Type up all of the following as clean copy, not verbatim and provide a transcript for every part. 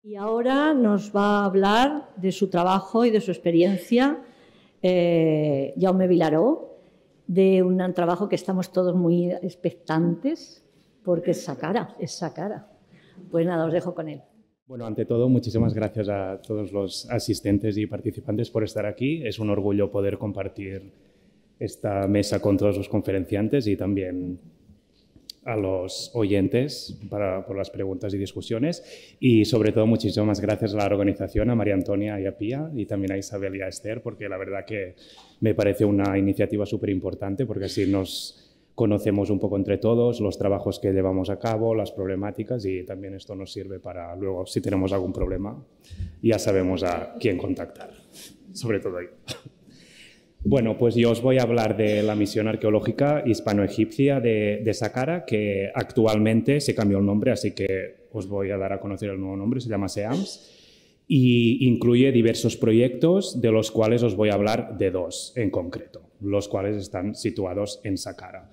Y ahora nos va a hablar de su trabajo y de su experiencia Jaume Vilaró, de un trabajo que estamos todos muy expectantes porque es esa cara. Pues nada, os dejo con él. Bueno, ante todo, muchísimas gracias a todos los asistentes y participantes por estar aquí. Es un orgullo poder compartir esta mesa con todos los conferenciantes y también a los oyentes por las preguntas y discusiones. Y sobre todo, muchísimas gracias a la organización, a María Antonia y a Pía, y también a Isabel y a Esther, porque la verdad que me parece una iniciativa súper importante, porque así nos conocemos un poco entre todos, los trabajos que llevamos a cabo, las problemáticas, y también esto nos sirve para luego, si tenemos algún problema, ya sabemos a quién contactar, sobre todo ahí. Bueno, pues yo os voy a hablar de la misión arqueológica hispano-egipcia de Saqqara, que actualmente se cambió el nombre, así que os voy a dar a conocer el nuevo nombre, se llama SEAMS, y incluye diversos proyectos, de los cuales os voy a hablar de dos en concreto, los cuales están situados en Saqqara.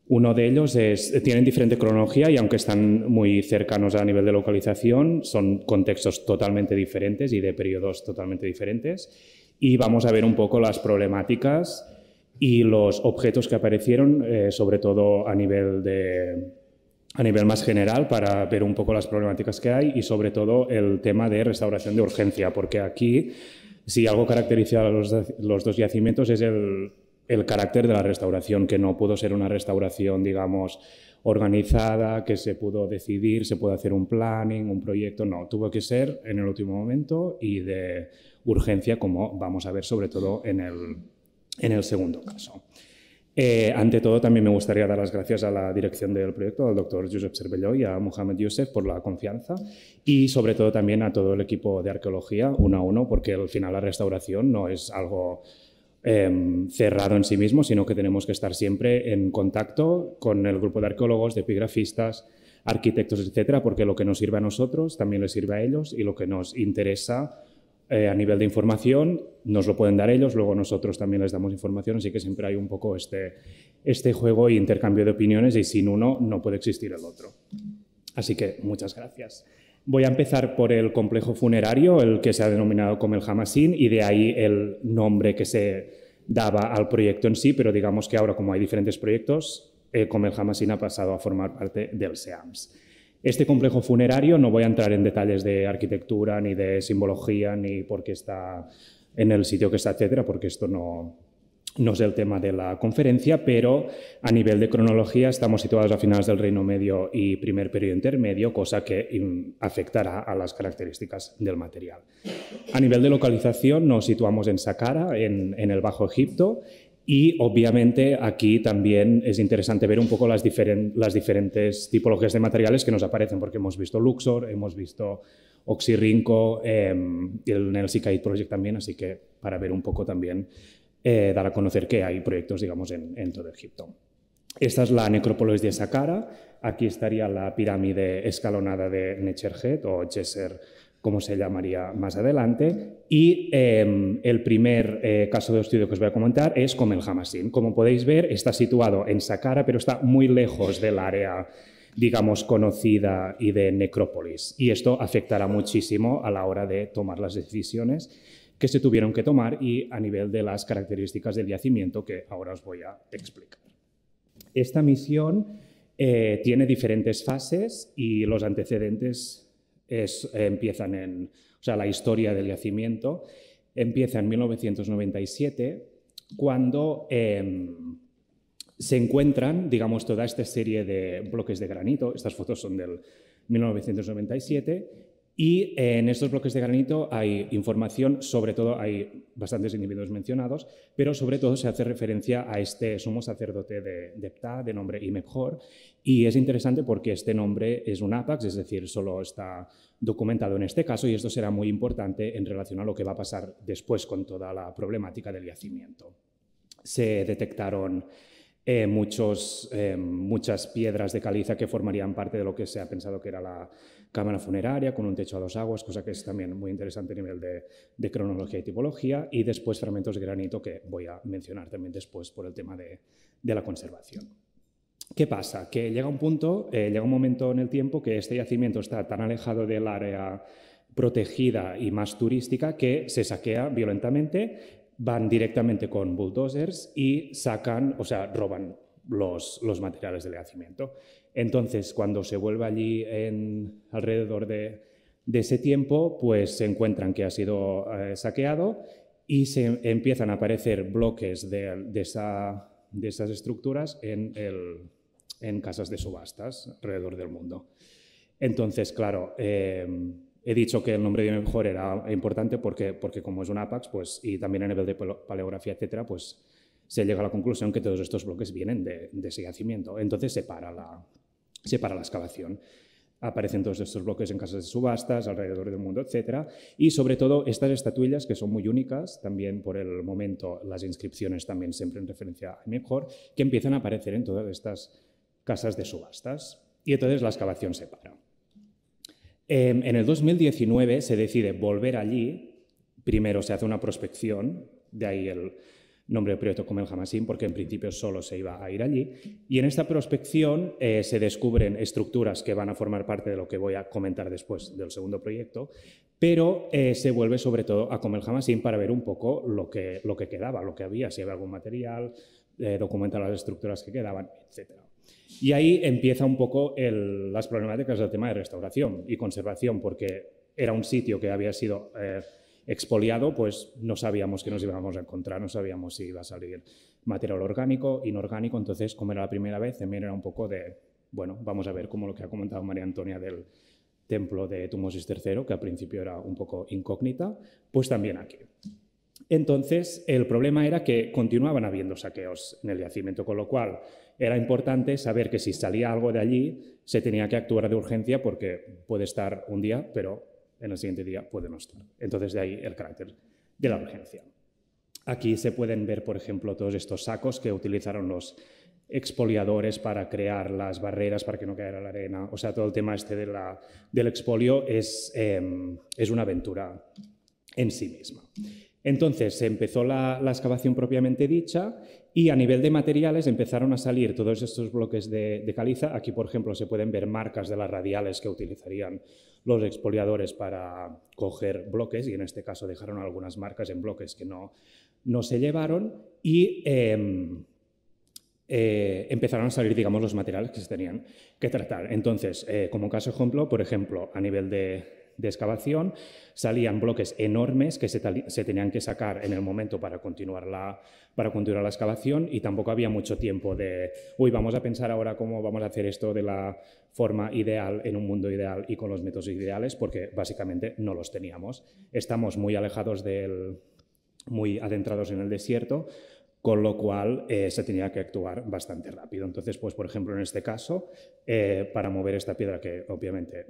Uno de ellos tienen diferente cronología y aunque están muy cercanos a nivel de localización, son contextos totalmente diferentes y de periodos totalmente diferentes. Y vamos a ver un poco las problemáticas y los objetos que aparecieron, sobre todo a nivel más general, para ver un poco las problemáticas que hay y sobre todo el tema de restauración de urgencia, porque aquí, si algo caracteriza a los dos yacimientos es el carácter de la restauración, que no pudo ser una restauración, digamos, organizada, que se pudo decidir, se pudo hacer un planning, un proyecto, no, tuvo que ser en el último momento y de urgencia, como vamos a ver sobre todo en el segundo caso. Ante todo, también me gustaría dar las gracias a la dirección del proyecto, al doctor Josep Cervelló y a Mohamed Youssef por la confianza y sobre todo también a todo el equipo de arqueología, uno a uno, porque al final la restauración no es algo cerrado en sí mismo, sino que tenemos que estar siempre en contacto con el grupo de arqueólogos, de epigrafistas, arquitectos, etcétera, porque lo que nos sirve a nosotros también les sirve a ellos y lo que nos interesa a nivel de información nos lo pueden dar ellos, luego nosotros también les damos información, así que siempre hay un poco este juego e intercambio de opiniones y sin uno no puede existir el otro. Así que muchas gracias. Voy a empezar por el complejo funerario, el que se ha denominado como el Hamassin, y de ahí el nombre que se daba al proyecto en sí, pero digamos que ahora, como hay diferentes proyectos, como el Hamassin ha pasado a formar parte del SEAMS. Este complejo funerario, no voy a entrar en detalles de arquitectura, ni de simbología, ni por qué está en el sitio que está, etcétera, porque esto no es el tema de la conferencia, pero a nivel de cronología estamos situados a finales del Reino Medio y primer periodo intermedio, cosa que afectará a las características del material. A nivel de localización nos situamos en Saqqara, en el Bajo Egipto, y obviamente aquí también es interesante ver un poco las diferentes tipologías de materiales que nos aparecen, porque hemos visto Luxor, hemos visto Oxirrinco, en el Sicaid Project también, así que para ver un poco también dar a conocer que hay proyectos, digamos, en todo Egipto. Esta es la necrópolis de Saqqara. Aquí estaría la pirámide escalonada de Necherjet, o Djeser, como se llamaría más adelante. Y el primer caso de estudio que os voy a comentar es con el Hamassin. Como podéis ver, está situado en Saqqara, pero está muy lejos del área, digamos, conocida y de necrópolis. Y esto afectará muchísimo a la hora de tomar las decisiones que se tuvieron que tomar y a nivel de las características del yacimiento que ahora os voy a explicar. Esta misión tiene diferentes fases y los antecedentes empiezan la historia del yacimiento empieza en 1997, cuando se encuentran, digamos, toda esta serie de bloques de granito. Estas fotos son del 1997. Y en estos bloques de granito hay información, sobre todo hay bastantes individuos mencionados, pero sobre todo se hace referencia a este sumo sacerdote de Ptah, de nombre Imebhor, y es interesante porque este nombre es un ápax, es decir, solo está documentado en este caso, y esto será muy importante en relación a lo que va a pasar después con toda la problemática del yacimiento. Se detectaron muchas piedras de caliza que formarían parte de lo que se ha pensado que era la cámara funeraria, con un techo a dos aguas, cosa que es también muy interesante a nivel de cronología y tipología, y después fragmentos de granito que voy a mencionar también después por el tema de la conservación. ¿Qué pasa? Que llega un momento en el tiempo que este yacimiento está tan alejado del área protegida y más turística que se saquea violentamente, van directamente con bulldozers y sacan, o sea, roban los materiales del yacimiento. Entonces, cuando se vuelve allí alrededor de ese tiempo, pues se encuentran que ha sido saqueado y se empiezan a aparecer bloques de esas estructuras en casas de subastas alrededor del mundo. Entonces, claro, he dicho que el nombre de mejor era importante porque como es un APAX, pues, y también a nivel de paleografía, etcétera, pues se llega a la conclusión que todos estos bloques vienen de ese yacimiento. Entonces se para la excavación. Aparecen todos estos bloques en casas de subastas alrededor del mundo, etcétera. Y sobre todo estas estatuillas que son muy únicas, también por el momento las inscripciones también siempre en referencia a mejor, que empiezan a aparecer en todas estas casas de subastas. Y entonces la excavación se para. En el 2019 se decide volver allí. Primero se hace una prospección, de ahí el nombre del proyecto Kom el Hamashin, porque en principio solo se iba a ir allí. Y en esta prospección se descubren estructuras que van a formar parte de lo que voy a comentar después del segundo proyecto, pero se vuelve sobre todo a Kom el Hamashin para ver un poco lo que quedaba, lo que había, si había algún material, documentar las estructuras que quedaban, etc. Y ahí empieza un poco las problemáticas del tema de restauración y conservación, porque era un sitio que había sido expoliado, pues no sabíamos qué nos íbamos a encontrar, no sabíamos si iba a salir material orgánico, inorgánico. Entonces, como era la primera vez, también era un poco de, bueno, vamos a ver como lo que ha comentado María Antonia del templo de Tutmosis III, que al principio era un poco incógnita, pues también aquí. Entonces, el problema era que continuaban habiendo saqueos en el yacimiento, con lo cual era importante saber que si salía algo de allí, se tenía que actuar de urgencia porque puede estar un día, pero en el siguiente día puede no estar. Entonces, de ahí el carácter de la urgencia. Aquí se pueden ver, por ejemplo, todos estos sacos que utilizaron los expoliadores para crear las barreras para que no cayera la arena. O sea, todo el tema este del expolio es una aventura en sí misma. Entonces, se empezó la excavación propiamente dicha y a nivel de materiales empezaron a salir todos estos bloques de caliza. Aquí, por ejemplo, se pueden ver marcas de las radiales que utilizarían los expoliadores para coger bloques, y en este caso dejaron algunas marcas en bloques que no se llevaron, y empezaron a salir, digamos, los materiales que se tenían que tratar. Entonces, como caso ejemplo, por ejemplo, a nivel de excavación, salían bloques enormes que se tenían que sacar en el momento para continuar la excavación, y tampoco había mucho tiempo de, vamos a pensar ahora cómo vamos a hacer esto de la forma ideal, en un mundo ideal y con los métodos ideales, porque básicamente no los teníamos. Estamos muy alejados muy adentrados en el desierto, con lo cual se tenía que actuar bastante rápido. Entonces, pues, por ejemplo, en este caso, para mover esta piedra, que obviamente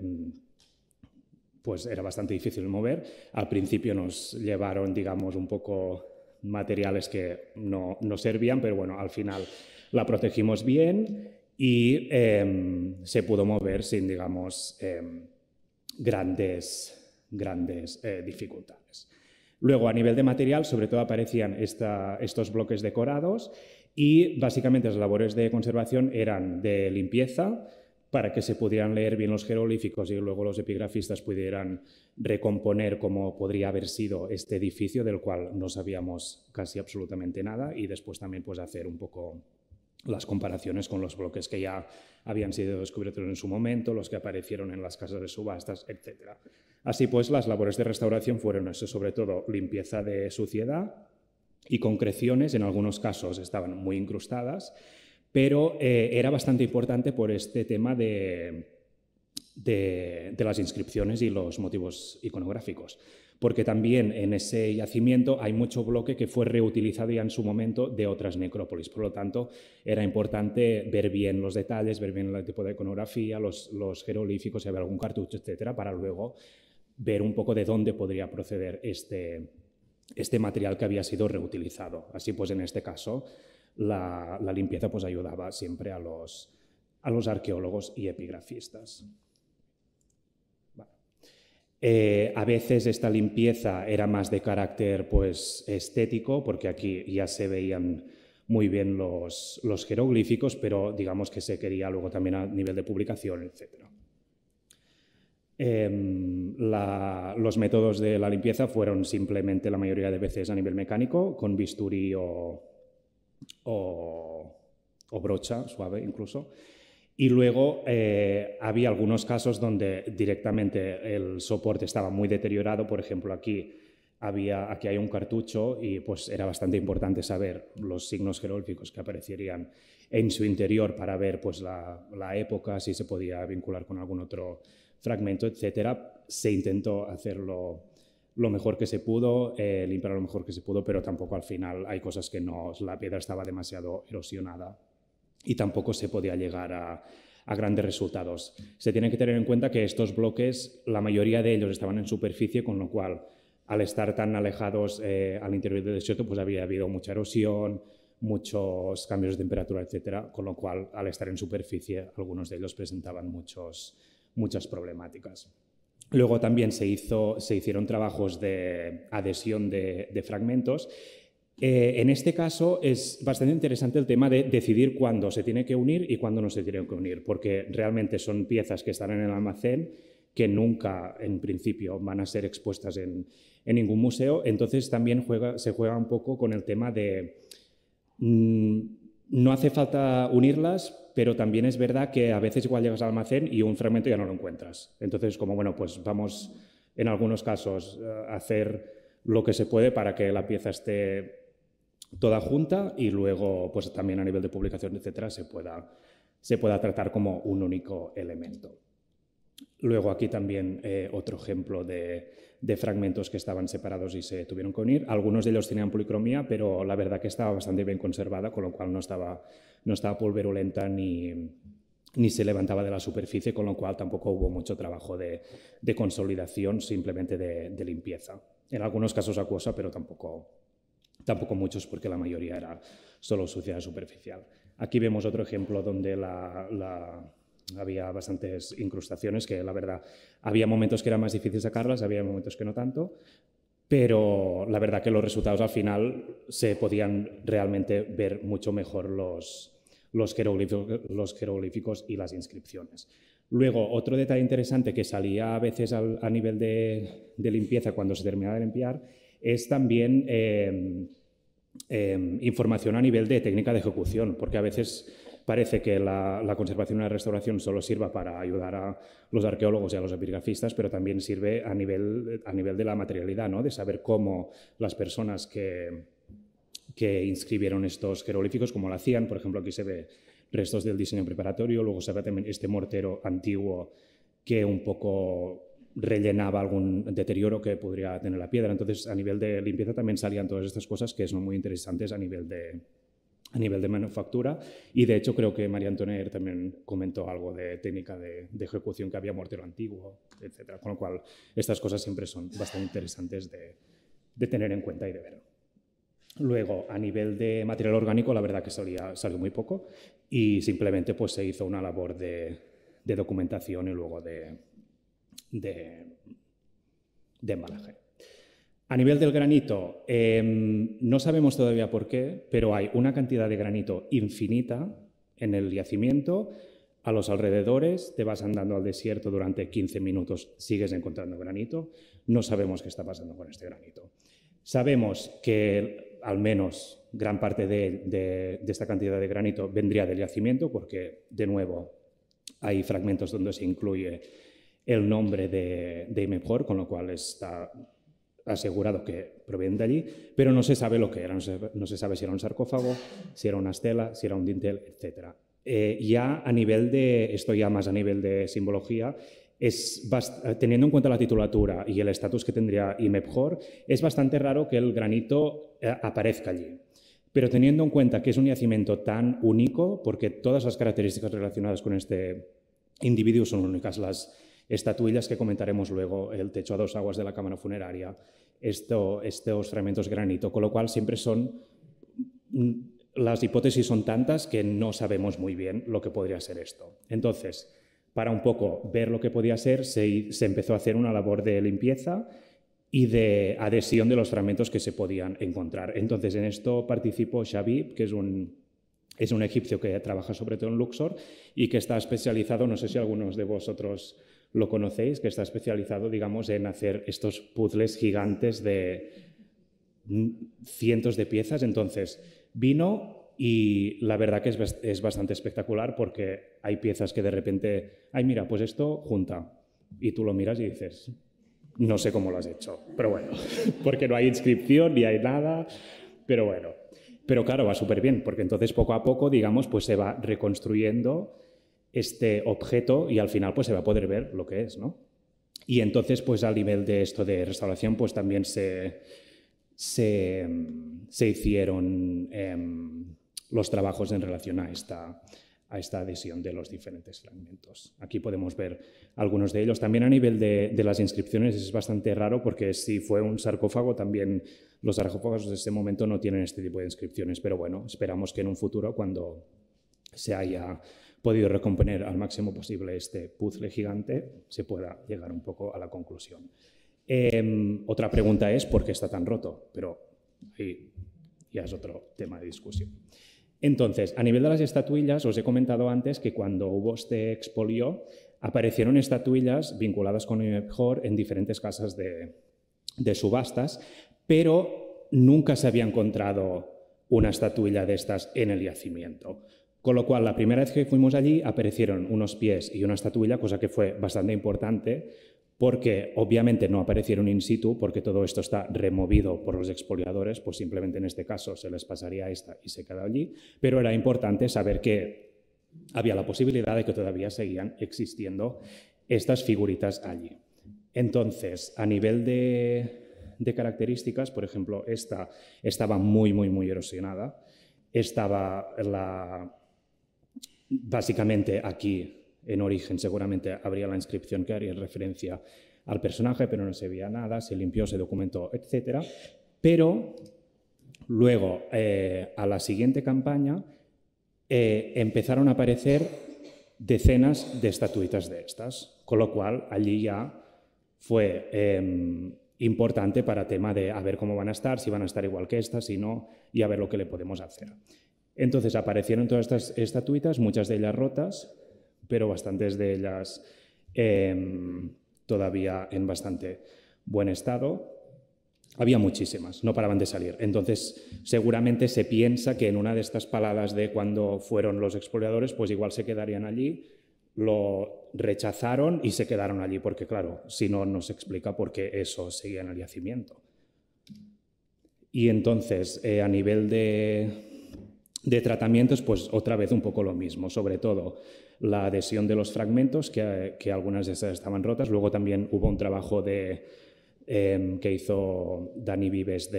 pues era bastante difícil de mover, al principio nos llevaron, digamos, un poco materiales que no servían, pero bueno, al final la protegimos bien y se pudo mover sin, digamos, grandes dificultades. Luego, a nivel de material, sobre todo aparecían estos bloques decorados, y básicamente las labores de conservación eran de limpieza, para que se pudieran leer bien los jeroglíficos y luego los epigrafistas pudieran recomponer cómo podría haber sido este edificio, del cual no sabíamos casi absolutamente nada, y después también, pues, hacer un poco las comparaciones con los bloques que ya habían sido descubiertos en su momento, los que aparecieron en las casas de subastas, etc. Así pues, las labores de restauración fueron eso, sobre todo limpieza de suciedad y concreciones. En algunos casos estaban muy incrustadas, pero era bastante importante por este tema de las inscripciones y los motivos iconográficos, porque también en ese yacimiento hay mucho bloque que fue reutilizado ya en su momento de otras necrópolis. Por lo tanto, era importante ver bien los detalles, ver bien el tipo de iconografía, los jeroglíficos, si había algún cartucho, etcétera, para luego ver un poco de dónde podría proceder este material que había sido reutilizado. Así pues, en este caso, la limpieza, pues, ayudaba siempre a los arqueólogos y epigrafistas. A veces esta limpieza era más de carácter, pues, estético, porque aquí ya se veían muy bien los jeroglíficos, pero digamos que se quería luego también a nivel de publicación, etc. Los métodos de la limpieza fueron simplemente la mayoría de veces a nivel mecánico, con bisturí o brocha suave incluso. Y luego había algunos casos donde directamente el soporte estaba muy deteriorado. Por ejemplo, aquí hay un cartucho y pues era bastante importante saber los signos jeroglíficos que aparecerían en su interior para ver pues la época, si se podía vincular con algún otro fragmento, etcétera. Se intentó hacerlo lo mejor que se pudo, limpiar lo mejor que se pudo, pero tampoco al final hay cosas que no, la piedra estaba demasiado erosionada y tampoco se podía llegar a grandes resultados. Se tiene que tener en cuenta que estos bloques, la mayoría de ellos estaban en superficie, con lo cual, al estar tan alejados al interior del desierto, pues había habido mucha erosión, muchos cambios de temperatura, etcétera, con lo cual, al estar en superficie, algunos de ellos presentaban muchas problemáticas. Luego también se hicieron trabajos de adhesión de fragmentos. En este caso es bastante interesante el tema de decidir cuándo se tiene que unir y cuándo no se tiene que unir, porque realmente son piezas que están en el almacén que nunca, en principio, van a ser expuestas en ningún museo. Entonces también se juega un poco con el tema de no hace falta unirlas, pero también es verdad que a veces igual llegas al almacén y un fragmento ya no lo encuentras. Entonces, como bueno, pues vamos en algunos casos a hacer lo que se puede para que la pieza esté toda junta y luego pues también a nivel de publicación, etcétera, se pueda tratar como un único elemento. Luego aquí también otro ejemplo de fragmentos que estaban separados y se tuvieron que unir. Algunos de ellos tenían policromía, pero la verdad que estaba bastante bien conservada, con lo cual no estaba pulverulenta ni se levantaba de la superficie, con lo cual tampoco hubo mucho trabajo de consolidación, simplemente de limpieza. En algunos casos acuosa, pero tampoco muchos, porque la mayoría era solo suciedad superficial. Aquí vemos otro ejemplo donde había bastantes incrustaciones, que la verdad había momentos que era más difícil sacarlas, había momentos que no tanto, pero la verdad que los resultados al final se podían realmente ver mucho mejor los jeroglíficos y las inscripciones. Luego, otro detalle interesante que salía a veces a nivel de limpieza cuando se terminaba de limpiar es también información a nivel de técnica de ejecución, porque a veces parece que la conservación y la restauración solo sirva para ayudar a los arqueólogos y a los epigrafistas, pero también sirve a nivel de la materialidad, ¿no? De saber cómo las personas que inscribieron estos jeroglíficos, cómo lo hacían. Por ejemplo, aquí se ve restos del diseño preparatorio, luego se ve también este mortero antiguo que un poco rellenaba algún deterioro que podría tener la piedra. Entonces, a nivel de limpieza también salían todas estas cosas que son muy interesantes a nivel de manufactura, y de hecho creo que María Antonia también comentó algo de técnica de ejecución, que había mortero antiguo, etc. Con lo cual, estas cosas siempre son bastante interesantes de tener en cuenta y de ver. Luego, a nivel de material orgánico, la verdad que salió muy poco y simplemente pues, se hizo una labor de documentación y luego de embalaje. A nivel del granito, no sabemos todavía por qué, pero hay una cantidad de granito infinita en el yacimiento. A los alrededores, te vas andando al desierto durante 15 minutos, sigues encontrando granito. No sabemos qué está pasando con este granito. Sabemos que al menos gran parte de esta cantidad de granito vendría del yacimiento, porque, de nuevo, hay fragmentos donde se incluye el nombre de Imebhor, con lo cual está asegurado que provienen de allí, pero no se sabe lo que era, no se sabe si era un sarcófago, si era una estela, si era un dintel, etc. Ya a nivel esto ya más a nivel de simbología, teniendo en cuenta la titulatura y el estatus que tendría Imebhor, es bastante raro que el granito aparezca allí. Pero teniendo en cuenta que es un yacimiento tan único, porque todas las características relacionadas con este individuo son únicas, las estatuillas que comentaremos luego, el techo a dos aguas de la cámara funeraria, estos fragmentos de granito, con lo cual siempre las hipótesis son tantas que no sabemos muy bien lo que podría ser esto. Entonces, para un poco ver lo que podía ser, se empezó a hacer una labor de limpieza y de adhesión de los fragmentos que se podían encontrar. Entonces, en esto participó Shabib, que es un egipcio que trabaja sobre todo en Luxor y que está especializado, no sé si algunos de vosotros lo conocéis, que está especializado, digamos, en hacer estos puzzles gigantes de cientos de piezas. Entonces, vino y la verdad que es bastante espectacular porque hay piezas que de repente, ay, mira, pues esto junta. Y tú lo miras y dices, no sé cómo lo has hecho, pero bueno, porque no hay inscripción ni hay nada, pero bueno. Pero claro, va súper bien, porque entonces poco a poco, digamos, pues se va reconstruyendo este objeto y al final pues se va a poder ver lo que es, ¿no? Y entonces, pues al nivel de esto de restauración, pues también se hicieron los trabajos en relación a esta adhesión de los diferentes fragmentos. Aquí podemos ver algunos de ellos. También a nivel de las inscripciones es bastante raro porque si fue un sarcófago, también los sarcófagos de este momento no tienen este tipo de inscripciones, pero bueno, esperamos que en un futuro, cuando se haya podido recomponer al máximo posible este puzzle gigante, se pueda llegar un poco a la conclusión. Otra pregunta es ¿por qué está tan roto? Pero ahí ya es otro tema de discusión. Entonces, a nivel de las estatuillas, os he comentado antes que cuando hubo este expolio, aparecieron estatuillas vinculadas con el mejor en diferentes casas de subastas, pero nunca se había encontrado una estatuilla de estas en el yacimiento. Con lo cual, la primera vez que fuimos allí, aparecieron unos pies y una estatuilla, cosa que fue bastante importante, porque obviamente no aparecieron in situ, porque todo esto está removido por los expoliadores, pues simplemente en este caso se les pasaría esta y se queda allí, pero era importante saber que había la posibilidad de que todavía seguían existiendo estas figuritas allí. Entonces, a nivel de características, por ejemplo, esta estaba muy erosionada, estaba básicamente aquí. En origen seguramente habría la inscripción que haría referencia al personaje, pero no se veía nada, se limpió, se documentó, etc. Pero luego, a la siguiente campaña, empezaron a aparecer decenas de estatuitas de estas, con lo cual allí ya fue importante para tema de a ver cómo van a estar, si van a estar igual que estas, si no, y a ver lo que le podemos hacer. Entonces aparecieron todas estas estatuitas, muchas de ellas rotas, pero bastantes de ellas todavía en bastante buen estado. Había muchísimas, no paraban de salir. Entonces, seguramente se piensa que en una de estas paladas de cuando fueron los expoliadores, pues igual se quedarían allí, lo rechazaron y se quedaron allí, porque claro, si no, no se explica por qué eso seguía en el yacimiento. Y entonces, a nivel de tratamientos, pues otra vez un poco lo mismo, sobre todo la adhesión de los fragmentos, que algunas de esas estaban rotas. Luego también hubo un trabajo que hizo Dani Vives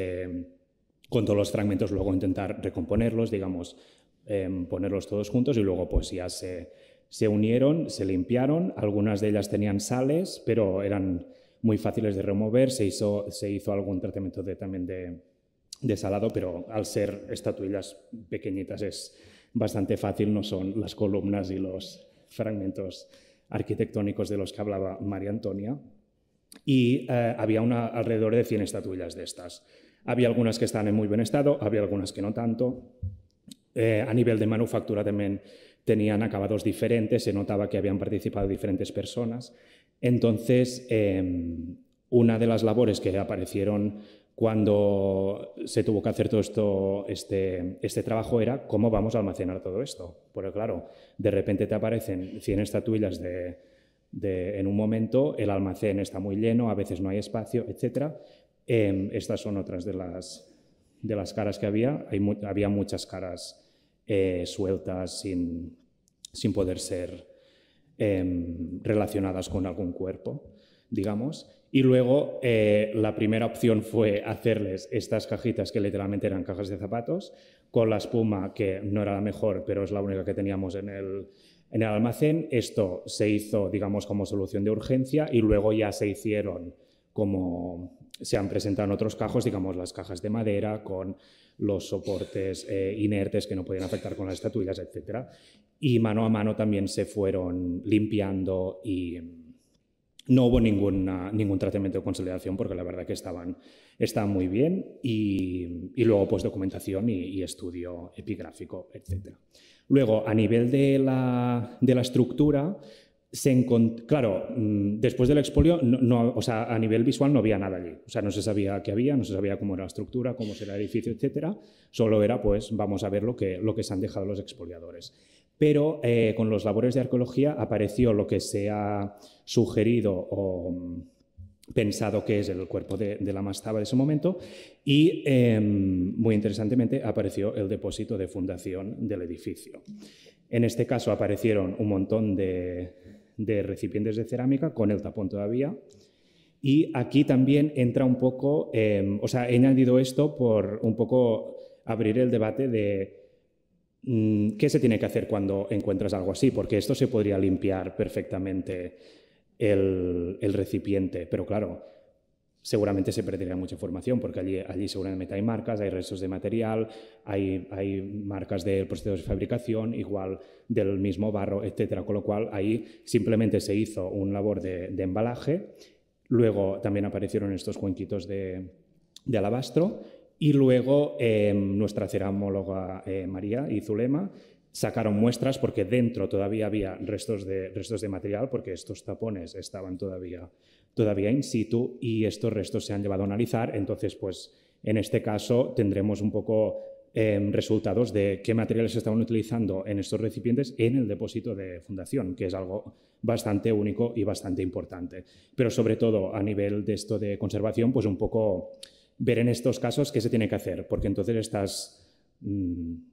con todos los fragmentos, luego intentar recomponerlos, digamos, ponerlos todos juntos y luego pues ya se unieron, se limpiaron. Algunas de ellas tenían sales, pero eran muy fáciles de remover. Se hizo algún tratamiento también de salado, pero al ser estatuillas pequeñitas es bastante fácil, no son las columnas y los fragmentos arquitectónicos de los que hablaba María Antonia. Y había alrededor de 100 estatuillas de estas. Había algunas que estaban en muy buen estado, había algunas que no tanto. A nivel de manufactura también tenían acabados diferentes, se notaba que habían participado diferentes personas. Entonces, una de las labores que aparecieron cuando se tuvo que hacer todo este trabajo era cómo vamos a almacenar todo esto. Porque claro, de repente te aparecen 100 estatuillas en un momento, el almacén está muy lleno, a veces no hay espacio, etc. Estas son otras de las caras que había. Había muchas caras sueltas sin poder ser relacionadas con algún cuerpo, digamos. Y luego la primera opción fue hacerles estas cajitas que literalmente eran cajas de zapatos, con la espuma que no era la mejor, pero es la única que teníamos en el almacén. Esto se hizo, digamos, como solución de urgencia y luego ya se hicieron como se han presentado en otros cajos, digamos, las cajas de madera con los soportes inertes que no podían afectar con las estatuillas, etc. Y mano a mano también se fueron limpiando y no hubo ningún tratamiento de consolidación porque la verdad que estaban muy bien y luego pues documentación y estudio epigráfico, etc. Luego, a nivel de la estructura, claro, después del expolio, o sea, a nivel visual no había nada allí. O sea, no se sabía qué había, no se sabía cómo era la estructura, cómo será el edificio, etc. Solo era, pues, vamos a ver lo que se han dejado los expoliadores. Pero con los labores de arqueología apareció lo que se ha sugerido o pensado que es el cuerpo de la mastaba de ese momento y, muy interesantemente, apareció el depósito de fundación del edificio. En este caso aparecieron un montón de recipientes de cerámica con el tapón todavía. Y aquí también entra un poco, o sea, he añadido esto por un poco abrir el debate de qué se tiene que hacer cuando encuentras algo así, porque esto se podría limpiar perfectamente el recipiente, pero claro, seguramente se perdería mucha información porque allí seguramente hay marcas, hay restos de material, hay marcas del proceso de fabricación, igual del mismo barro, etcétera. Con lo cual ahí simplemente se hizo un labor de embalaje. Luego también aparecieron estos cuenquitos de alabastro y luego nuestra ceramóloga María y Zulema sacaron muestras porque dentro todavía había restos de material porque estos tapones estaban todavía in situ y estos restos se han llevado a analizar. Entonces, pues en este caso tendremos un poco resultados de qué materiales se estaban utilizando en estos recipientes en el depósito de fundación, que es algo bastante único y bastante importante. Pero sobre todo a nivel de esto de conservación, pues un poco ver en estos casos qué se tiene que hacer, porque entonces estás un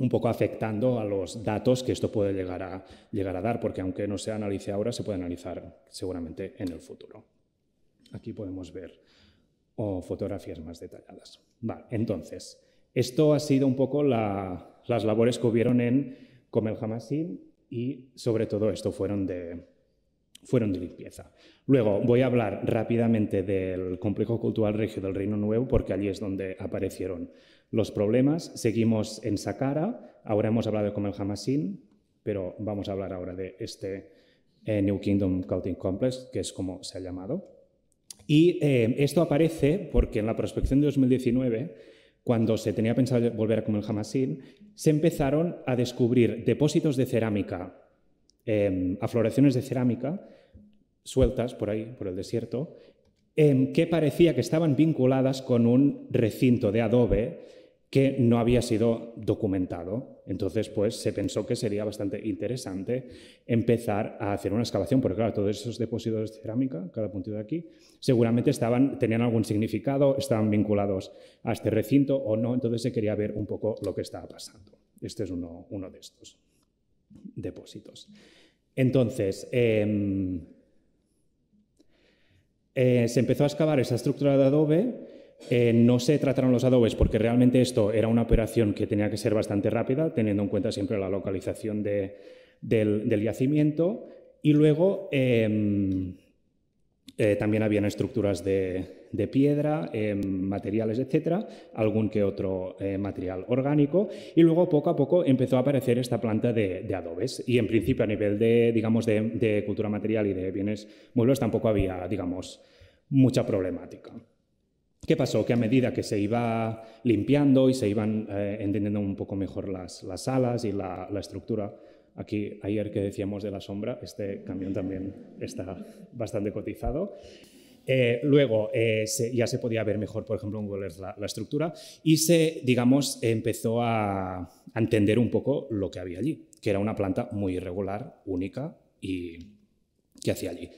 poco afectando a los datos que esto puede llegar a dar, porque aunque no se analice ahora, se puede analizar seguramente en el futuro. Aquí podemos ver fotografías más detalladas. Vale, entonces, esto ha sido un poco las labores que hubieron en Kom el Hamassin y sobre todo esto fueron de limpieza. Luego voy a hablar rápidamente del complejo cultural regio del Reino Nuevo porque allí es donde aparecieron los problemas. Seguimos en Saqqara, ahora hemos hablado de Kom el Hamassin, pero vamos a hablar ahora de este New Kingdom Cultic Complex, que es como se ha llamado. Y esto aparece porque en la prospección de 2019, cuando se tenía pensado volver a Kom el Hamassin, se empezaron a descubrir depósitos de cerámica, afloraciones de cerámica sueltas por ahí, por el desierto, que parecía que estaban vinculadas con un recinto de adobe que no había sido documentado. Entonces, pues, se pensó que sería bastante interesante empezar a hacer una excavación, porque claro, todos esos depósitos de cerámica, cada puntito de aquí, seguramente tenían algún significado, estaban vinculados a este recinto o no, entonces se quería ver un poco lo que estaba pasando. Este es uno de estos depósitos. Entonces, se empezó a excavar esa estructura de adobe. No se trataron los adobes porque realmente esto era una operación que tenía que ser bastante rápida, teniendo en cuenta siempre la localización del yacimiento. Y luego también habían estructuras de piedra, materiales, etcétera, algún que otro material orgánico. Y luego poco a poco empezó a aparecer esta planta de adobes. Y en principio a nivel de cultura material y de bienes muebles tampoco había, digamos, mucha problemática. ¿Qué pasó? Que a medida que se iba limpiando y se iban entendiendo un poco mejor las salas y la estructura, aquí ayer que decíamos de la sombra, este camión también está bastante cotizado. Luego ya se podía ver mejor, por ejemplo, en Google Earth la estructura y digamos, empezó a entender un poco lo que había allí, que era una planta muy irregular, única y que hacía allí.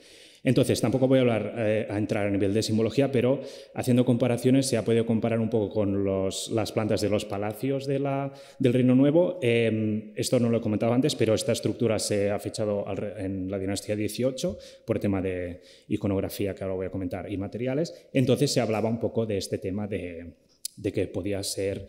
Entonces, tampoco voy a entrar a nivel de simbología, pero haciendo comparaciones se ha podido comparar un poco con las plantas de los palacios del Reino Nuevo. Esto no lo he comentado antes, pero esta estructura se ha fechado en la dinastía 18 por tema de iconografía, que ahora voy a comentar, y materiales. Entonces se hablaba un poco de este tema de que podía ser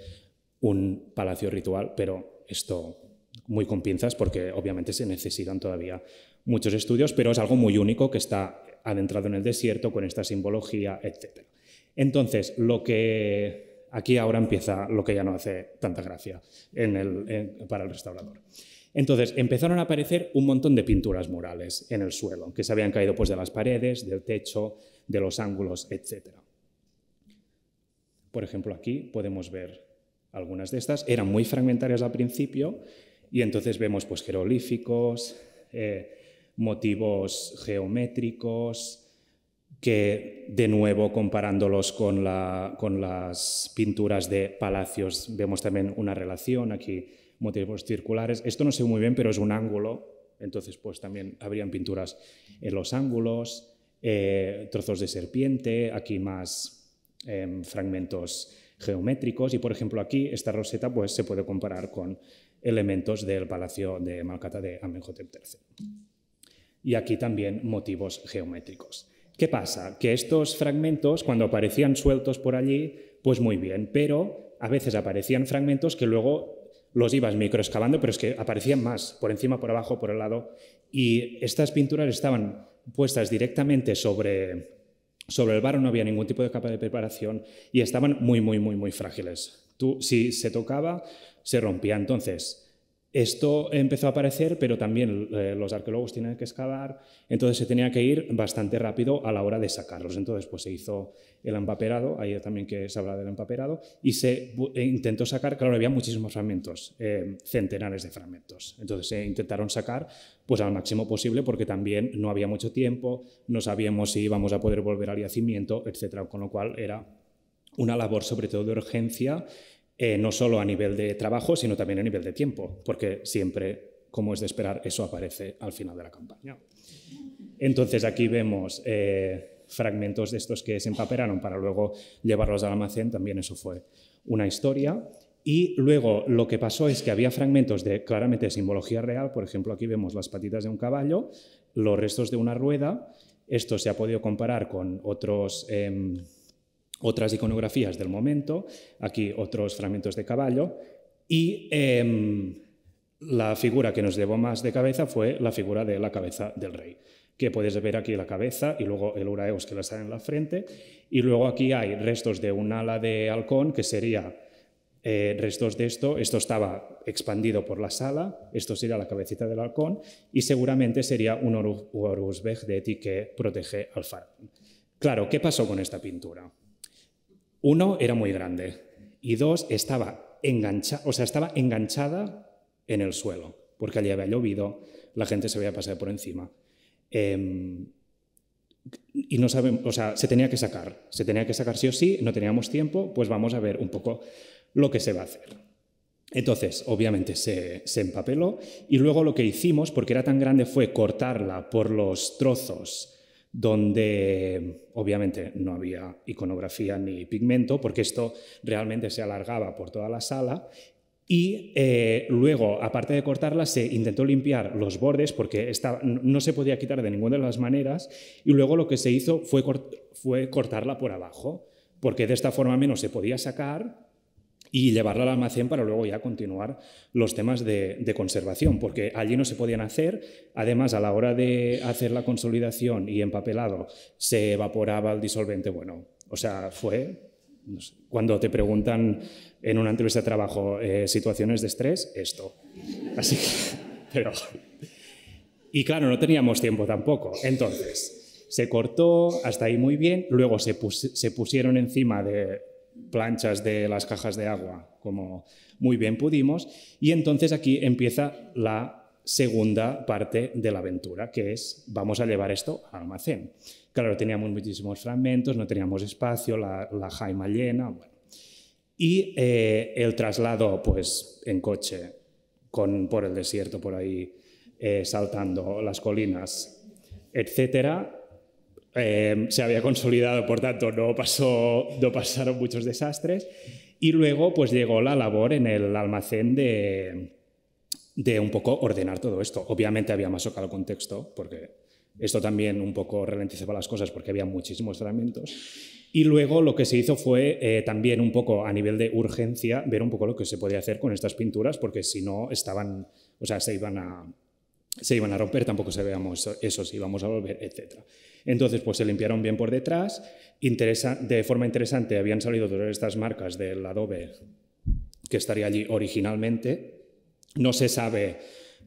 un palacio ritual, pero esto muy con pinzas porque obviamente se necesitan todavía muchos estudios, pero es algo muy único que está adentrado en el desierto con esta simbología, etc. Entonces, aquí ahora empieza lo que ya no hace tanta gracia para el restaurador. Entonces, empezaron a aparecer un montón de pinturas murales en el suelo, que se habían caído pues, de las paredes, del techo, de los ángulos, etc. Por ejemplo, aquí podemos ver algunas de estas. Eran muy fragmentarias al principio y entonces vemos pues, jeroglíficos, motivos geométricos, que de nuevo comparándolos con las pinturas de palacios vemos también una relación, aquí motivos circulares. Esto no sé muy bien, pero es un ángulo, entonces pues también habrían pinturas en los ángulos, trozos de serpiente, aquí más fragmentos geométricos y por ejemplo aquí esta roseta pues se puede comparar con elementos del palacio de Malcata de Amenhotep III. Y aquí también motivos geométricos. ¿Qué pasa? Que estos fragmentos, cuando aparecían sueltos por allí, pues muy bien, pero a veces aparecían fragmentos que luego los ibas microexcavando, pero es que aparecían más, por encima, por abajo, por el lado, y estas pinturas estaban puestas directamente sobre el barro, no había ningún tipo de capa de preparación y estaban muy frágiles. Si se tocaba, se rompía. Entonces, esto empezó a aparecer, pero también los arqueólogos tienen que excavar, entonces se tenía que ir bastante rápido a la hora de sacarlos. Entonces pues se hizo el empaperado, ahí también que se habla del empaperado, y se intentó sacar, claro, había muchísimos fragmentos, centenares de fragmentos. Entonces se intentaron sacar pues al máximo posible porque también no había mucho tiempo, no sabíamos si íbamos a poder volver al yacimiento, etc. Con lo cual era una labor sobre todo de urgencia, no solo a nivel de trabajo, sino también a nivel de tiempo, porque siempre, como es de esperar, eso aparece al final de la campaña. Entonces aquí vemos fragmentos de estos que se empapelaron para luego llevarlos al almacén, también eso fue una historia. Y luego lo que pasó es que había fragmentos de claramente simbología real, por ejemplo aquí vemos las patitas de un caballo, los restos de una rueda, esto se ha podido comparar con otras iconografías del momento, aquí otros fragmentos de caballo, y la figura que nos llevó más de cabeza fue la figura de la cabeza del rey, que puedes ver aquí la cabeza y luego el uraeus que le sale en la frente, y luego aquí hay restos de un ala de halcón, que sería restos de esto estaba expandido por la sala, esto sería la cabecita del halcón, y seguramente sería un Horus Vegdeti que protege al faraón. Claro, ¿qué pasó con esta pintura? Uno, era muy grande, y dos, estaba enganchada en el suelo, porque allí había llovido, la gente se había pasado por encima. Y no sabemos, o sea, se tenía que sacar sí o sí, no teníamos tiempo, pues vamos a ver un poco lo que se va a hacer. Entonces, obviamente se empapeló y luego lo que hicimos, porque era tan grande, fue cortarla por los trozos donde obviamente no había iconografía ni pigmento, porque esto realmente se alargaba por toda la sala, y luego, aparte de cortarla, se intentó limpiar los bordes porque no se podía quitar de ninguna de las maneras, y luego lo que se hizo fue cortarla por abajo, porque de esta forma menos se podía sacar y llevarla al almacén para luego ya continuar los temas de conservación, porque allí no se podían hacer. Además, a la hora de hacer la consolidación y empapelado, se evaporaba el disolvente. Bueno, o sea, no sé, cuando te preguntan en una entrevista de trabajo situaciones de estrés, esto. Así que, pero... Y claro, no teníamos tiempo tampoco. Entonces, se cortó hasta ahí muy bien, luego se pusieron encima de planchas de las cajas de agua, como muy bien pudimos, y entonces aquí empieza la segunda parte de la aventura, que es, vamos a llevar esto al almacén. Claro, teníamos muchísimos fragmentos, no teníamos espacio, la jaima llena, bueno. Y el traslado, pues, en coche, por el desierto, por ahí, saltando las colinas, etcétera, se había consolidado, por tanto no pasaron muchos desastres, y luego pues llegó la labor en el almacén de un poco ordenar todo esto. Obviamente había más socado contexto, porque esto también un poco ralentizaba las cosas porque había muchísimos fragmentos, y luego lo que se hizo fue también un poco a nivel de urgencia ver un poco lo que se podía hacer con estas pinturas, porque si no se iban a romper, tampoco sabíamos eso, si íbamos a volver, etc. Entonces, pues se limpiaron bien por detrás. De forma interesante, habían salido todas estas marcas del adobe que estaría allí originalmente. No se sabe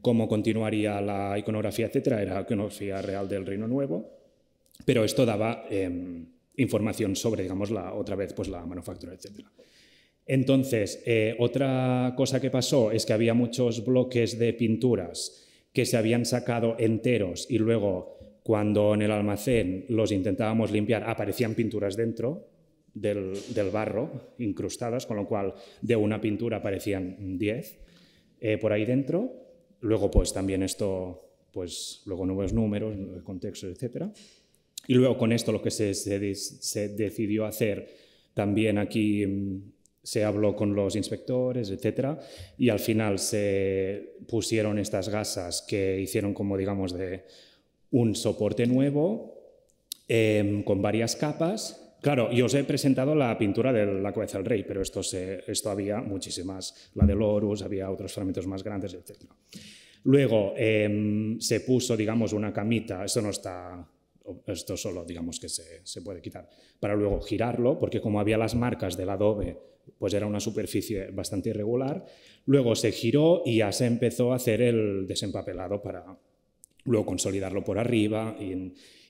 cómo continuaría la iconografía, etc. Era iconografía real del Reino Nuevo, pero esto daba información sobre, digamos, otra vez, pues la manufactura, etc. Entonces, otra cosa que pasó es que había muchos bloques de pinturas que se habían sacado enteros y luego cuando en el almacén los intentábamos limpiar aparecían pinturas dentro del barro incrustadas, con lo cual de una pintura aparecían 10 por ahí dentro. Luego pues también esto, pues luego nuevos números, contextos, etcétera. Y luego con esto lo que se decidió hacer también aquí, se habló con los inspectores, etcétera, y al final se pusieron estas gasas que hicieron como digamos de un soporte nuevo con varias capas. Claro, yo os he presentado la pintura de la cabeza del rey, pero esto había muchísimas, la del Horus, había otros fragmentos más grandes, etcétera. Luego se puso, digamos, una camita, esto solo, digamos, que se puede quitar, para luego girarlo, porque como había las marcas del adobe, pues era una superficie bastante irregular. Luego se giró y ya se empezó a hacer el desempapelado para luego consolidarlo por arriba,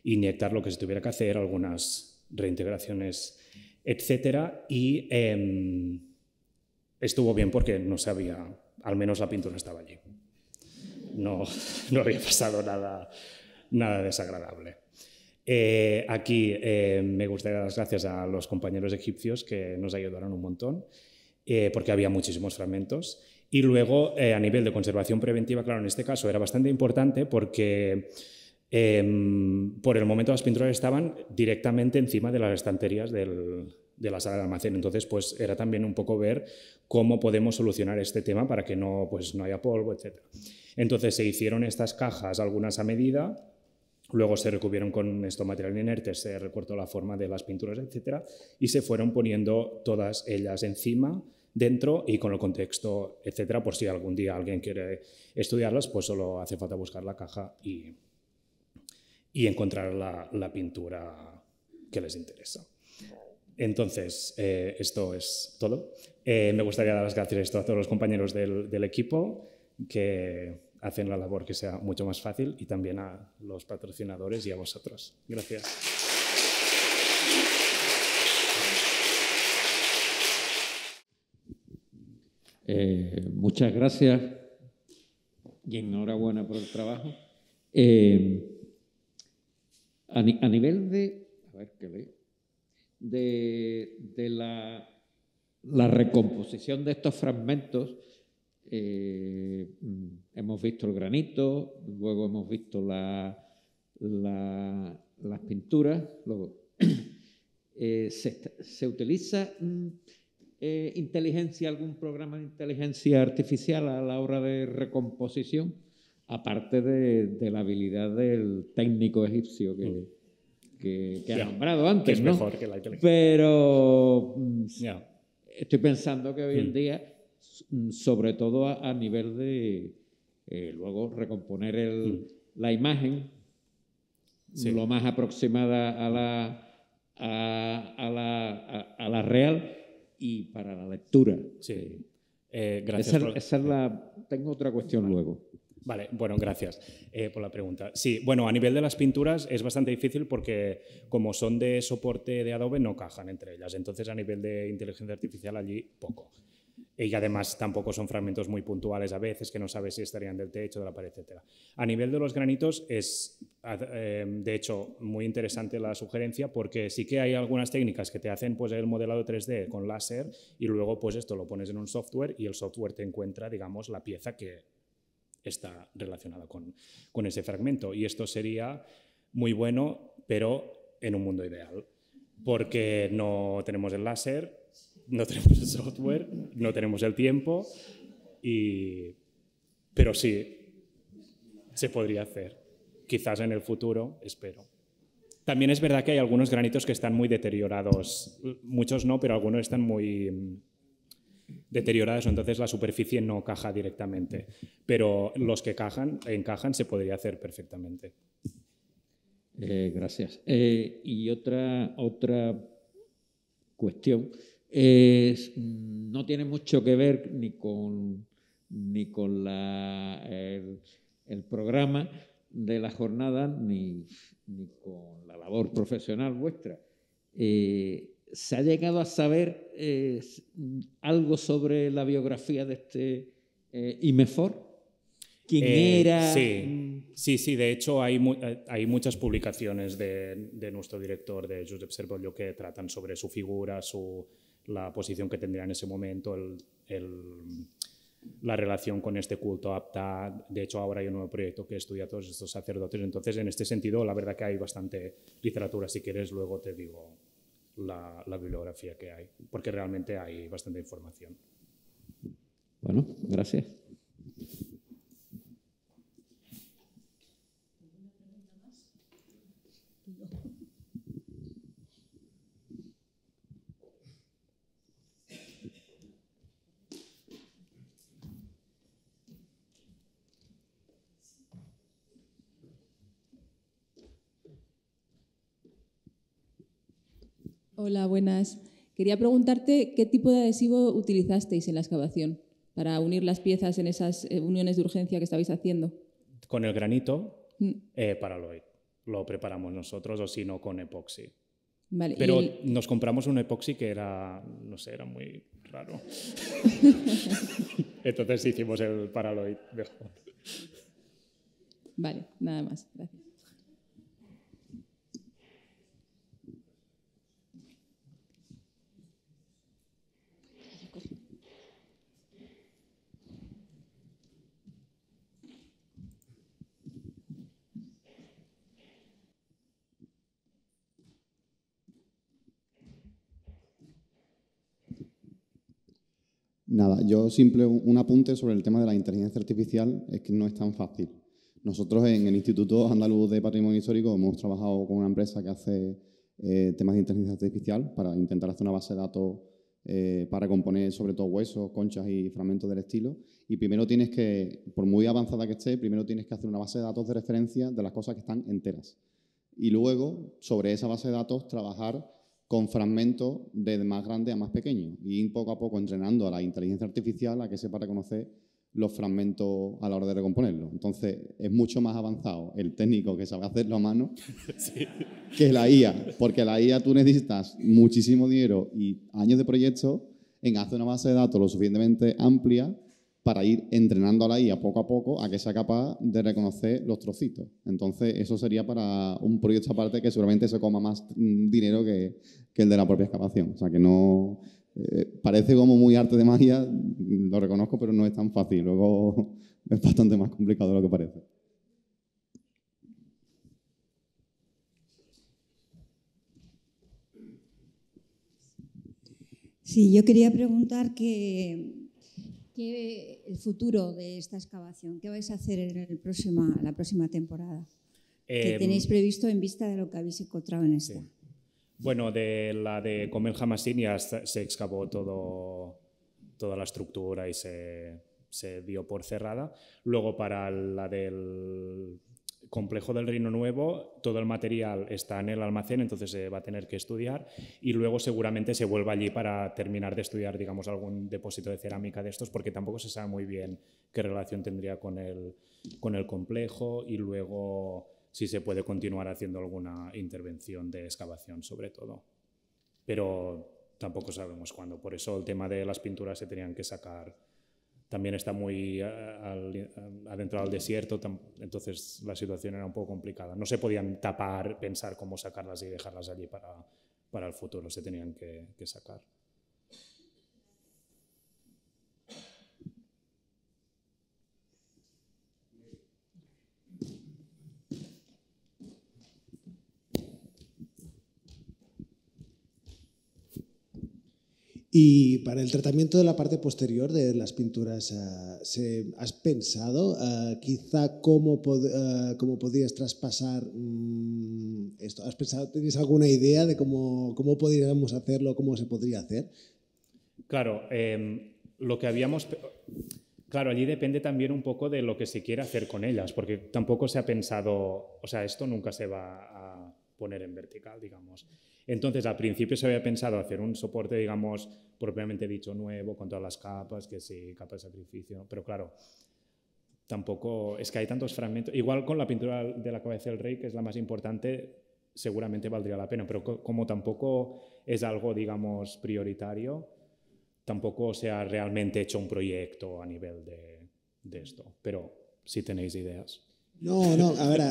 inyectar lo que se tuviera que hacer, algunas reintegraciones, etcétera. Y estuvo bien porque no se había, al menos la pintura estaba allí. No había pasado nada desagradable. Aquí me gustaría dar las gracias a los compañeros egipcios que nos ayudaron un montón, porque había muchísimos fragmentos. Y luego, a nivel de conservación preventiva, claro, en este caso era bastante importante porque por el momento las pinturas estaban directamente encima de las estanterías de la sala de almacén. Entonces, pues era también un poco ver cómo podemos solucionar este tema para que no haya polvo, etc. Entonces se hicieron estas cajas, algunas a medida. Luego se recubrieron con material inerte, se recortó la forma de las pinturas, etcétera, y se fueron poniendo todas ellas encima, dentro y con el contexto, etcétera, por si algún día alguien quiere estudiarlas, pues solo hace falta buscar la caja y encontrar la pintura que les interesa. Entonces, esto es todo. Me gustaría dar las gracias a todos los compañeros del equipo que hacen la labor que sea mucho más fácil y también a los patrocinadores y a vosotros. Gracias. Muchas gracias y enhorabuena por el trabajo. A nivel de, a ver qué leo, de la recomposición de estos fragmentos, hemos visto el granito, luego hemos visto las pinturas, luego se utiliza algún programa de inteligencia artificial a la hora de recomposición, aparte de la habilidad del técnico egipcio que ha nombrado antes, que es ¿no? mejor que la inteligencia. Pero estoy pensando que hoy en día, sobre todo a nivel de luego recomponer la imagen lo más aproximada a la real y para la lectura. Sí. Gracias. Tengo otra cuestión luego. Vale, bueno, gracias por la pregunta. Sí, bueno, a nivel de las pinturas es bastante difícil porque como son de soporte de Adobe no cajan entre ellas, entonces a nivel de inteligencia artificial allí poco. Y además tampoco son fragmentos muy puntuales a veces que no sabes si estarían del techo, de la pared, etc. A nivel de los granitos es, de hecho, muy interesante la sugerencia porque sí que hay algunas técnicas que te hacen pues, el modelado 3D con láser y luego pues esto lo pones en un software y el software te encuentra, digamos, la pieza que está relacionada con ese fragmento. Y esto sería muy bueno, pero en un mundo ideal, porque no tenemos el láser, no tenemos el software, no tenemos el tiempo, pero sí, se podría hacer. Quizás en el futuro, espero. También es verdad que hay algunos granitos que están muy deteriorados, muchos no, pero algunos están muy deteriorados, entonces la superficie no caja directamente. Pero los que encajan se podría hacer perfectamente. Gracias. Y otra cuestión. No tiene mucho que ver ni con el programa de la jornada ni con la labor profesional vuestra. ¿Se ha llegado a saber algo sobre la biografía de este Imefor? quién era. Sí. De hecho, hay muchas publicaciones de nuestro director, de Josep Cerbollo, que tratan sobre su figura, la posición que tendría en ese momento, la relación con este culto apta. De hecho, ahora hay un nuevo proyecto que estudia a todos estos sacerdotes. Entonces, en este sentido, la verdad que hay bastante literatura. Si quieres, luego te digo la bibliografía que hay, porque realmente hay bastante información. Bueno, gracias. Hola, buenas. Quería preguntarte qué tipo de adhesivo utilizasteis en la excavación para unir las piezas en esas uniones de urgencia que estabais haciendo. Con el granito, Paraloid. Lo preparamos nosotros, o si no, con epoxi. Vale, pero nos compramos un epoxi que era, no sé, era muy raro. Entonces hicimos el Paraloid mejor. Vale, nada más. Gracias. Nada, yo un apunte sobre el tema de la inteligencia artificial, es que no es tan fácil. Nosotros en el Instituto Andaluz de Patrimonio Histórico hemos trabajado con una empresa que hace temas de inteligencia artificial para intentar hacer una base de datos para componer sobre todo huesos, conchas y fragmentos del estilo. Y primero tienes que, por muy avanzada que esté, primero tienes que hacer una base de datos de referencia de las cosas que están enteras. Y luego, sobre esa base de datos, trabajar con fragmentos de más grande a más pequeño y ir poco a poco entrenando a la inteligencia artificial a que sepa reconocer los fragmentos a la hora de recomponerlos. Entonces, es mucho más avanzado el técnico que sabe hacerlo a mano que la IA, porque la IA tú necesitas muchísimo dinero y años de proyectos en hacer una base de datos lo suficientemente amplia para ir entrenando a la IA poco a poco a que sea capaz de reconocer los trocitos. Entonces, eso sería para un proyecto aparte que seguramente se coma más dinero que el de la propia excavación. O sea, que no... parece como muy arte de magia, lo reconozco, pero no es tan fácil. Luego es bastante más complicado de lo que parece. Sí, yo quería preguntar el futuro de esta excavación. ¿Qué vais a hacer en la próxima temporada? ¿Qué tenéis previsto en vista de lo que habéis encontrado en esta? Sí. Bueno, de la de Comel Hamassin ya se excavó toda la estructura y se dio por cerrada. Luego, para la del complejo del Reino Nuevo, todo el material está en el almacén, entonces se va a tener que estudiar, y luego seguramente se vuelva allí para terminar de estudiar, digamos, algún depósito de cerámica de estos, porque tampoco se sabe muy bien qué relación tendría con el complejo, y luego si se puede continuar haciendo alguna intervención de excavación, sobre todo. Pero tampoco sabemos cuándo. Por eso el tema de las pinturas se tenían que sacar. También está muy adentro del desierto, entonces la situación era un poco complicada. No se podían tapar, pensar cómo sacarlas y dejarlas allí para el futuro, se tenían que sacar. Y para el tratamiento de la parte posterior de las pinturas, ¿has pensado quizá cómo podrías traspasar esto? ¿Has pensado, tienes alguna idea de cómo podríamos hacerlo, cómo se podría hacer? Claro, lo que habíamos... Claro, allí depende también un poco de lo que se quiera hacer con ellas, porque tampoco se ha pensado... O sea, esto nunca se va a poner en vertical, digamos. Entonces, al principio se había pensado hacer un soporte, digamos, propiamente dicho, nuevo, con todas las capas, que sí, capa de sacrificio, pero claro, tampoco, es que hay tantos fragmentos. Igual con la pintura de la cabeza del rey, que es la más importante, seguramente valdría la pena, pero como tampoco es algo, digamos, prioritario, tampoco se ha realmente hecho un proyecto a nivel de esto, pero si tenéis ideas. No, a ver,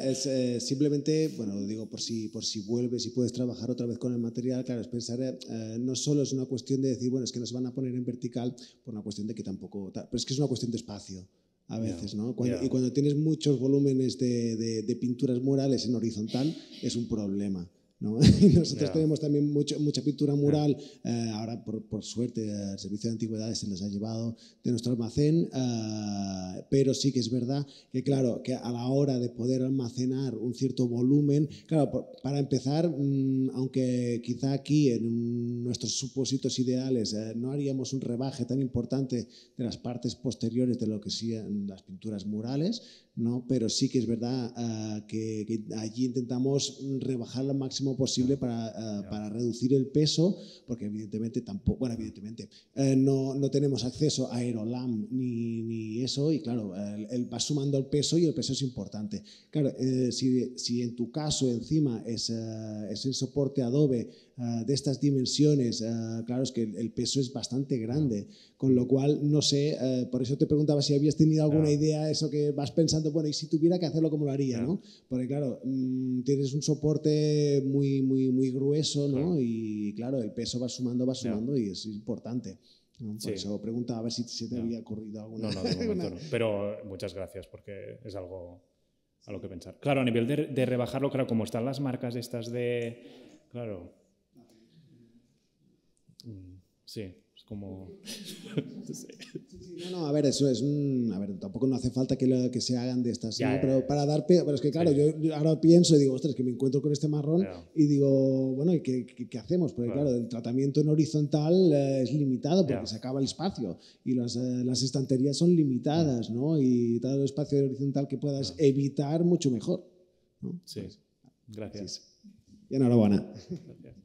es simplemente, bueno, digo, por si vuelves y puedes trabajar otra vez con el material, claro, es pensar, no solo es una cuestión de decir, bueno, es que nos van a poner en vertical, por una cuestión de que tampoco, pero es que es una cuestión de espacio a veces, ¿no? Y cuando tienes muchos volúmenes de pinturas murales en horizontal, es un problema, ¿no? Y nosotros tenemos también mucha pintura mural, ahora por suerte el Servicio de Antigüedades se les ha llevado de nuestro almacén, pero sí que es verdad que claro, que a la hora de poder almacenar un cierto volumen, claro, para empezar, aunque quizá aquí en nuestros supósitos ideales no haríamos un rebaje tan importante de las partes posteriores de lo que sean las pinturas murales, ¿no? Pero sí que es verdad que allí intentamos rebajar lo máximo posible para reducir el peso, porque evidentemente no tenemos acceso a Aerolam ni eso, y claro, va sumando el peso y el peso es importante. Claro, si en tu caso encima es el soporte Adobe de estas dimensiones, claro, es que el peso es bastante grande, con lo cual, no sé, por eso te preguntaba si habías tenido alguna idea, eso que vas pensando, bueno, y si tuviera que hacerlo, ¿cómo lo haría? ¿No? Porque claro, tienes un soporte muy grueso, ¿no? Y claro, el peso va sumando y es importante, ¿no? Por eso preguntaba a ver si se te había ocurrido alguna. No, de momento no. Pero muchas gracias, porque es algo a lo que pensar. Claro, a nivel de rebajarlo, claro, como están las marcas estas de... Claro. Sí, es como... No, a ver, eso es a ver, tampoco no hace falta que se hagan de estas, ¿no? Pero para dar... Pero es que claro, yo ahora pienso y digo, ostras, que me encuentro con este marrón y digo, bueno, ¿y qué hacemos? Porque claro, el tratamiento en horizontal es limitado porque se acaba el espacio y las estanterías son limitadas, ¿no? Y todo el espacio horizontal que puedas evitar, mucho mejor, ¿no? Sí, gracias. Y enhorabuena. Gracias.